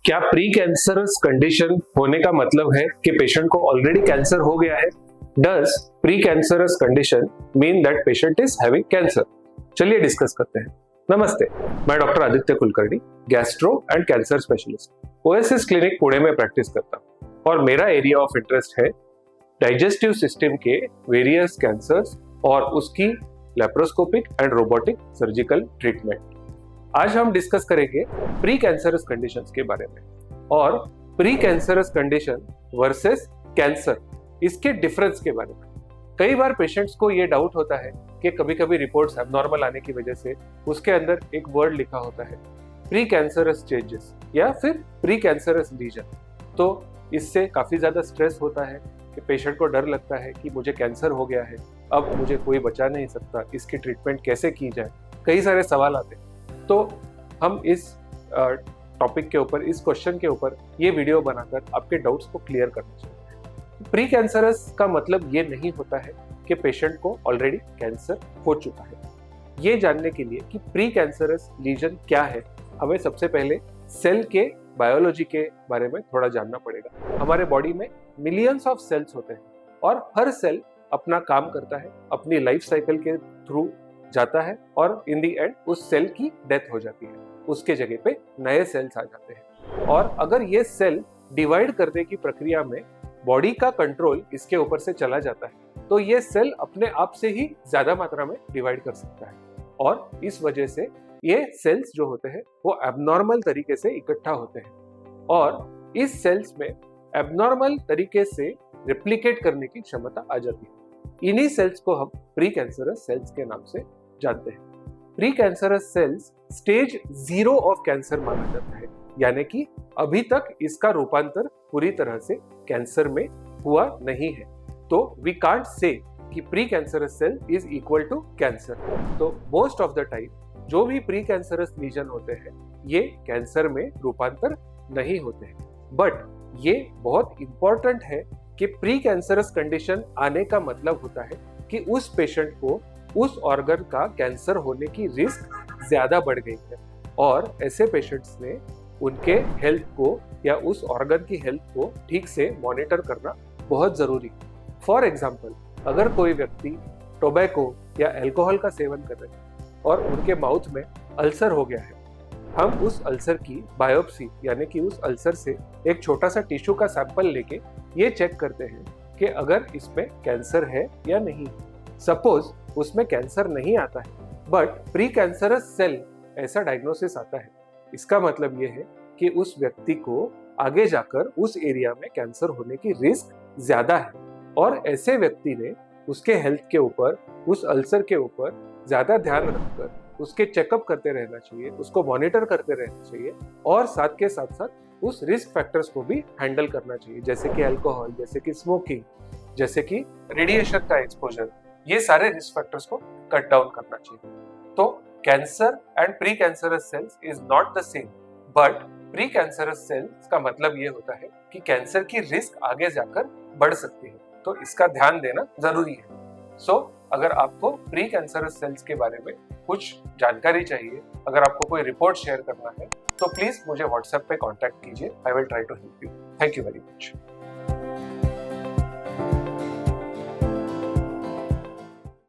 क्या pre cancerous condition होने का मतलब है कि पेशेंट को ऑलरेडी कैंसर हो गया है? Does pre cancerous condition mean that patient is having cancer? चलिए डिस्कस करते हैं। नमस्ते, मैं doctor Aditya Kulkarni, gastro and cancer specialist, OSS clinic Pune में प्रैक्टिस करता हूँ और मेरा एरिया ऑफ इंटरेस्ट है डाइजेस्टिव सिस्टम के वेरियस कैंसर्स और उसकी laparoscopic and robotic surgical treatment. आज हम डिस्कस करेंगे प्री कैंसरस कंडीशंस के बारे में और pre cancerous condition versus cancer, इसके डिफरेंस के बारे में। कई बार पेशेंट्स को ये डाउट होता है कि कभी कभी रिपोर्ट्स एबनॉर्मल आने की वजह से उसके अंदर एक वर्ड लिखा होता है प्री कैंसरस स्टेजेस या फिर प्री कैंसरस लीजन। तो इससे काफी ज्यादा स्ट्रेस होता है कि पेशेंट को डर लगता है कि मुझे कैंसर हो गया है, अब मुझे कोई बचा नहीं सकता, इसकी ट्रीटमेंट कैसे की जाए, कई सारे सवाल आते हैं। तो हम इस टॉपिक के ऊपर, इस क्वेश्चन के ऊपर ये वीडियो बनाकर आपके डाउट्स को क्लियर करना चाहते हैं। प्री कैंसरस का मतलब ये नहीं होता है कि पेशेंट को ऑलरेडी कैंसर हो चुका है। ये जानने के लिए कि प्री कैंसरस लीजन क्या है, हमें सबसे पहले सेल के बायोलॉजी के बारे में थोड़ा जानना पड़ेगा। हमारे बॉडी में मिलियंस ऑफ सेल्स होते हैं और हर सेल अपना काम करता है, अपनी लाइफ साइकिल के थ्रू जाता है और इन दी एंड उस सेल की डेथ हो जाती है, उसके जगह पे नए सेल्स आ जाते हैं। और अगर ये सेल डिवाइड करने की प्रक्रिया में बॉडी का कंट्रोल इसके ऊपर से चला जाता है तो ये सेल अपने आप से ही ज्यादा मात्रा में डिवाइड कर सकता है और इस वजह से ये सेल्स जो होते हैं वो एबनॉर्मल तरीके से इकट्ठा होते हैं और इस सेल्स में एबनॉर्मल तरीके से रेप्लिकेट करने की क्षमता आ जाती है। इन्हीं सेल्स को हम प्री कैंसरस सेल्स के नाम से जानते हैं। Pre cancerous cells stage 0 of cancer माना जाता है, यानी कि अभी तक इसका रूपांतर पूरी तरह से कैंसर में हुआ नहीं है। तो वी कांट से कि pre cancerous cell is equal to cancer. तो मोस्ट ऑफ द टाइम जो भी प्री कैंसरस लीजन होते हैं ये कैंसर में रूपांतर नहीं होते हैं। बट ये बहुत इंपॉर्टेंट है कि प्री कैंसरस कंडीशन आने का मतलब होता है कि उस पेशेंट को उस ऑर्गन का कैंसर होने की रिस्क ज्यादा बढ़ गई है और ऐसे पेशेंट्स ने उनके हेल्थ को या उस ऑर्गन की हेल्थ को ठीक से मॉनिटर करना बहुत जरूरी है। फॉर एग्जाम्पल, अगर कोई व्यक्ति टोबैको या अल्कोहल का सेवन कर रहे हैं और उनके माउथ में अल्सर हो गया है, हम उस अल्सर की बायोप्सी यानी कि उस अल्सर से एक छोटा सा टिश्यू का सैंपल लेके ये चेक करते हैं कि अगर इसमें कैंसर है या नहीं। सपोज उसमें कैंसर नहीं आता है बट प्री कैंसरस सेल ऐसा डायग्नोसिस आता है, इसका मतलब ये है कि उस व्यक्ति को आगे जाकर उस एरिया में कैंसर होने की रिस्क ज्यादा है और ऐसे व्यक्ति ने उसके हेल्थ के ऊपर, उस अल्सर के ऊपर ज्यादा ध्यान रखकर उसके चेकअप करते रहना चाहिए, उसको मॉनिटर करते रहना चाहिए और साथ के साथ साथ उस रिस्क फैक्टर्स को भी हैंडल करना चाहिए, जैसे कि अल्कोहल, जैसे कि स्मोकिंग, जैसे कि रेडिएशन का एक्सपोजर। ये सारे रिस्क फैक्टर्स को कट डाउन करना चाहिए। तो cancer and pre cancerous cells is not the same, but pre cancerous cells का मतलब ये होता है कि कैंसर की रिस्क आगे जाकर बढ़ सकती है, तो इसका ध्यान देना जरूरी है। अगर आपको प्री कैंसरस सेल्स के बारे में कुछ जानकारी चाहिए, अगर आपको कोई रिपोर्ट शेयर करना है तो प्लीज मुझे व्हाट्सएप पे कांटेक्ट कीजिए। I will try to help you. Thank you very much.